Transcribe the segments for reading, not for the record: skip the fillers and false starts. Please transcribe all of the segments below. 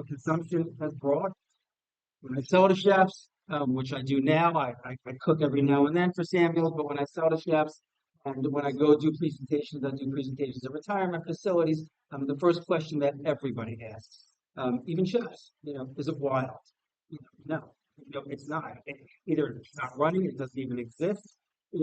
consumption has brought. When I sell to chefs, which I do now, I cook every now and then for Samuel, but when I sell to chefs and when I go do presentations, I do presentations at retirement facilities. The first question that everybody asks, even chefs, is it wild? No, it's not. Either it's not running, it doesn't even exist,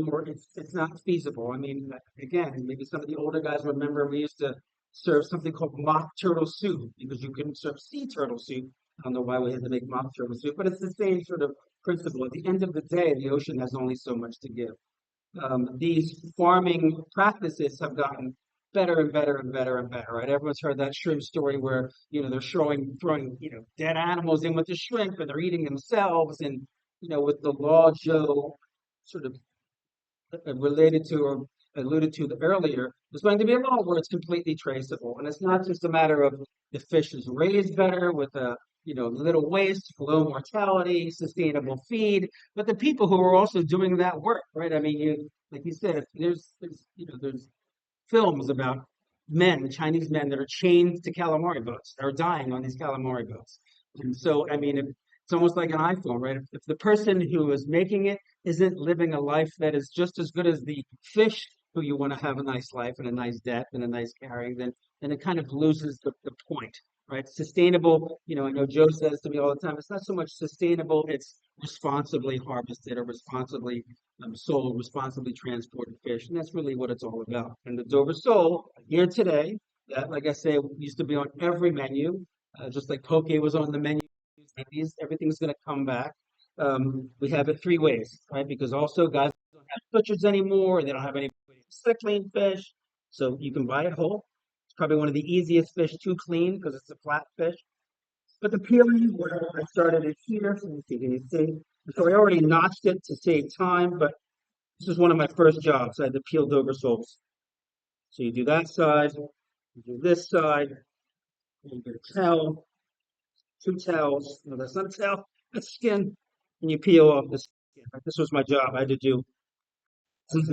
or it's not feasible. I mean, again, maybe some of the older guys remember we used to serve something called mock turtle soup because you couldn't serve sea turtle soup. I don't know why we had to make mock turtle soup, but it's the same sort of principle. At the end of the day, the ocean has only so much to give. These farming practices have gotten better and better and better and better, right? Everyone's heard that shrimp story where, they're throwing, dead animals in with the shrimp and they're eating themselves. And, with the law Joe sort of related to or alluded to earlier, there's going to be a law where it's completely traceable. And it's not just a matter of the fish is raised better with a little waste, low mortality, sustainable feed, but the people who are also doing that work, right? I mean, like you said, if there's films about men, Chinese men that are chained to calamari boats, that are dying on these calamari boats. And so, I mean, it's almost like an iPhone, right? If the person who is making it isn't living a life that is just as good as the fish who you want to have a nice life and a nice death and a nice carrying, then it kind of loses the point, right? Sustainable, I know Joe says to me all the time, it's not so much sustainable, it's responsibly harvested or responsibly sold, responsibly transported fish. And that's really what it's all about. And the Dover sole here today, that, like I say, used to be on every menu, just like poke was on the menu. Everything's going to come back. We have it three ways, right? Because also guys don't have butchers anymore. They don't have any clean fish. So you can buy it whole. It's probably one of the easiest fish to clean because it's a flat fish. But the peeling, where I started it here, so can you see? So I already notched it to save time, but this is one of my first jobs. I had to peel Dover soles. So you do that side, you do this side, and you get a towel, two towels. No, that's not a towel, that's skin. And you peel off the skin. Like, this was my job. I had to do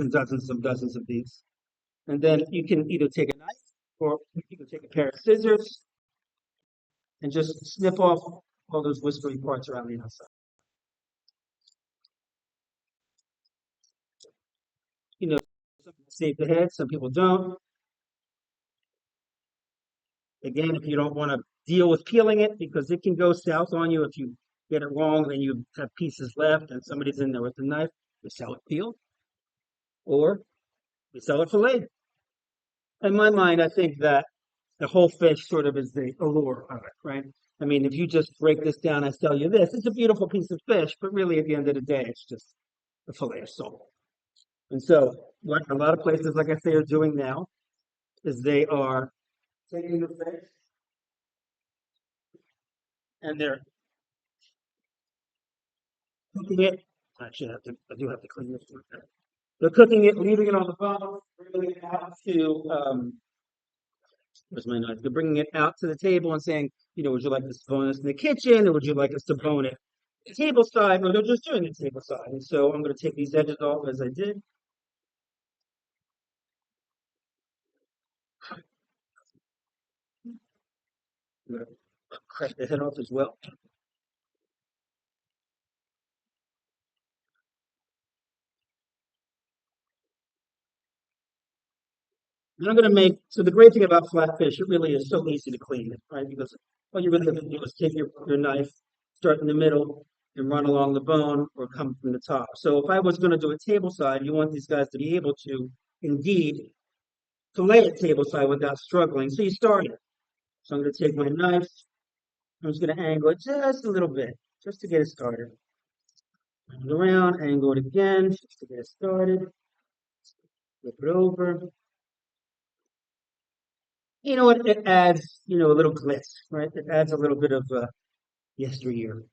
dozens of these. And then you can either take a knife or you can take a pair of scissors and just snip off all those whiskery parts around the outside. Some people save the head, some people don't. Again, if you don't want to deal with peeling it because it can go south on you if you get it wrong, then you have pieces left and somebody's in there with a knife, we sell it peeled or we sell it filleted. In my mind, I think that the whole fish sort of is the allure of it, right? I mean, if you just break this down, I sell you this, it's a beautiful piece of fish, but really at the end of the day, it's just a fillet of sole. And so what a lot of places, like I say, are doing now is they are taking the fish and they're cooking it. Actually, I do have to clean this one. They're cooking it, leaving it on the bottom, bringing it out to, where's my knife? They're bringing it out to the table and saying, would you like us to bone this in the kitchen or would you like us to bone it the table side? Or they're just doing it table side. And so I'm going to take these edges off as I did. I'm going to crack the head off as well. And I'm going to make, so the great thing about flat fish, it really is so easy to clean it, right? Because all you really have to do is take your knife, start in the middle, and run along the bone or come from the top. So if I was going to do a table side, you want these guys to be able to indeed fillet it table side without struggling. So you start it. So I'm going to take my knife, I'm just going to angle it just a little bit, just to get it started. Turn it around, angle it again, just to get it started. Flip it over. It adds, a little glitz, right? It adds a little bit of yesteryear.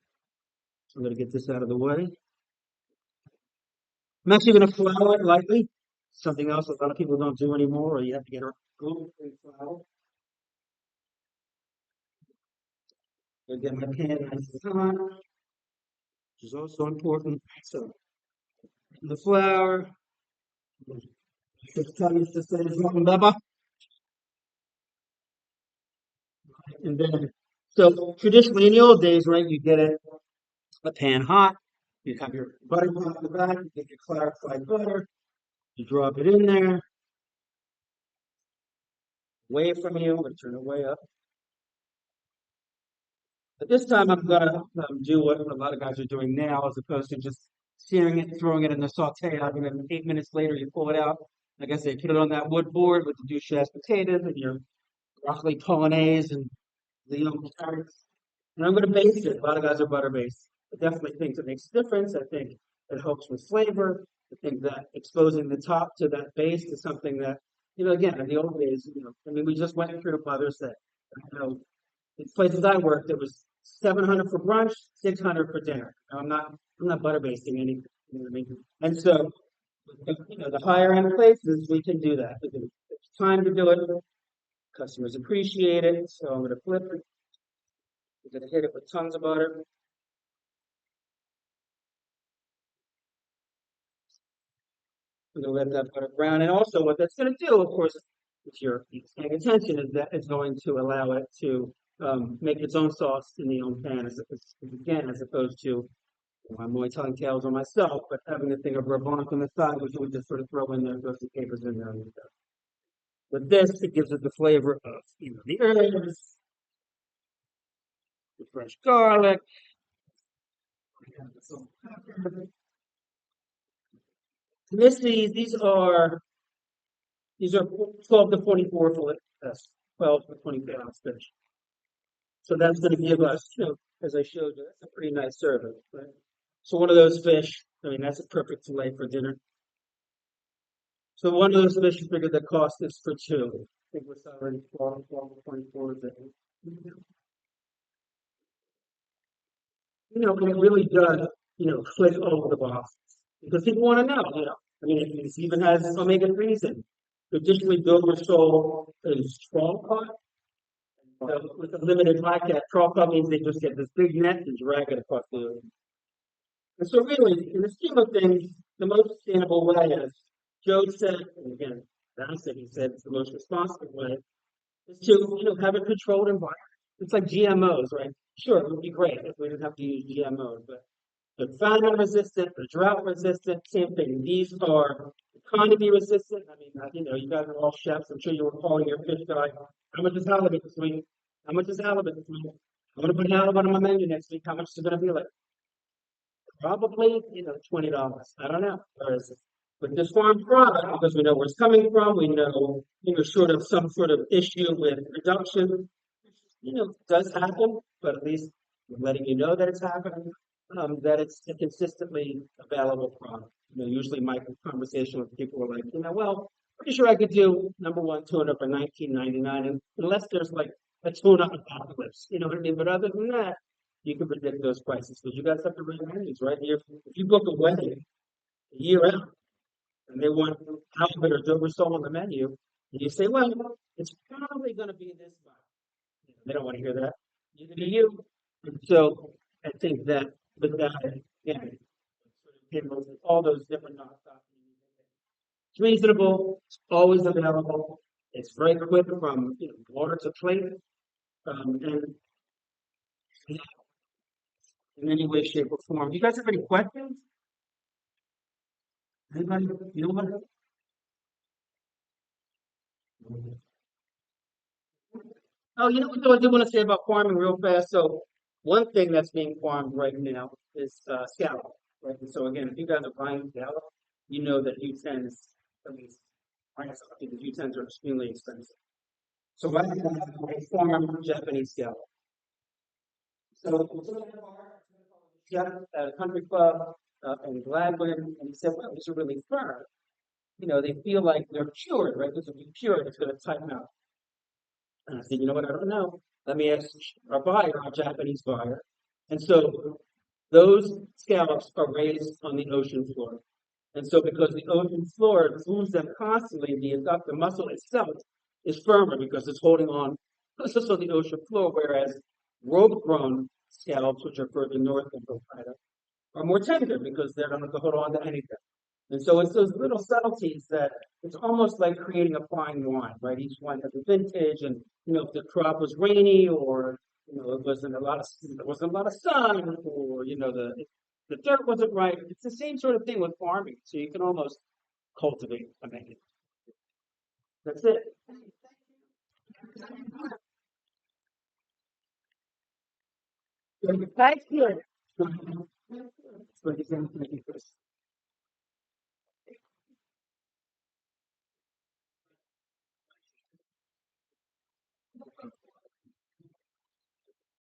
So I'm going to get this out of the way. I'm actually going to flour it lightly. Something else a lot of people don't do anymore, or you have to get a gluten-free flour. I'll get my pan nice and hot, which is also important. So the flour, just say and then So traditionally in the old days, right, you get a pan hot, you have your butter pot in the back, you get your clarified butter, you drop it in there, away from you, I'm going to turn it way up. But this time I'm going to do what a lot of guys are doing now, as opposed to just searing it, throwing it in the saute oven, and 8 minutes later you pull it out. Like I say, put it on that wood board with the Duchesse potatoes and your broccoli polonaise and Leo carrots. And I'm going to baste it. A lot of guys are butter based. I definitely think it makes a difference. I think it helps with flavor. I think that exposing the top to that base is something that, again, in the old days, I mean, we just went through mothers that, in places I worked, it was 700 for brunch, 600 for dinner. I'm not butter basting anything. You know what I mean? And so, the higher end places, we can do that. It's time to do it. Customers appreciate it. So I'm going to flip it. We're going to hit it with tons of butter. We're going to let that butter brown. And also what that's going to do, of course, if you're paying attention, is that it's going to allow it to make its own sauce in the own pan, again, as opposed to, I'm only telling tales on myself, but having the thing of rabbinic on the side, which you would just sort of throw in there, throw some capers in there. And stuff. With this, it gives it the flavor of, the herbs, the fresh garlic, some pepper. These are 12 to 44 fillet, 12 to 24 ounce fish. So that's going to give us, as I showed you, that's a pretty nice serving, right? So one of those fish, I mean, that's a perfect fillet for dinner. So one of those fish, you figure the cost is for two. I think we're already 12 to 24. It really does, click over the boxes. Because people want to know, I mean, it even has omega-3s in it. Traditionally, Dover sole is straw pot. With a limited bycatch, straw pot means they just get this big net and drag it across the ocean. And so really, in the scheme of things, the most sustainable way, as Joe said, and again, he said it's the most responsible way, is to, have a controlled environment. It's like GMOs, right? Sure, it would be great if we didn't have to use GMOs, but they're famine resistant, they're drought resistant, same thing. These are economy resistant. I mean, you guys are all chefs. I'm sure you were calling your fish guy. How much is halibut this week? How much is halibut this week? I'm going to put halibut on my menu next week. How much is it going to be like? Probably, $20. I don't know. Whereas with this farm product, because we know where it's coming from, we know, sort of some sort of issue with production, does happen, but at least we're letting you know that it's happening, that it's a consistently available product. Usually my conversation with people are like, well, pretty sure I could do number one tuna for $19.99, and unless there's like a tuna apocalypse, you know what I mean? But other than that, you can predict those prices because you guys have to run menus, right? If you book a wedding a year out and they want halibut or Dover sole on the menu, and you say, well, it's probably going to be this much. They don't want to hear that. Neither do you. And so I think that with that, again, all those different nonstop. It's reasonable. It's always available. It's very quick from water to plate, and in any way, shape, or form. Do you guys have any questions? Anybody? You know what? Oh, what I do want to say about farming real fast. So one thing that's being farmed right now is scallop. Right? And so again, if you guys are buying scallop, you know that U10s, at least, the U10s are extremely expensive. So right now, I farm Japanese scallop. So chef at a country club in Gladwin, and he said, well, these are really firm. They feel like they're cured, right? This will be cured, it's going to tighten up. And I said, you know what, I don't know. Let me ask our buyer, our Japanese buyer. And so those scallops are raised on the ocean floor. And so because the ocean floor moves them constantly, the muscle itself is firmer because it's holding on to the ocean floor, whereas rope-grown scallops, which are further north than Hokkaido, are more tender because they don't have to hold on to anything. And so it's those little subtleties that it's almost like creating a fine wine, right? Each one has a vintage, and if the crop was rainy or there wasn't a lot of sun, or the dirt wasn't right. It's the same sort of thing with farming. So you can almost cultivate a menu. That's it. Thank you. Thank you, Chris.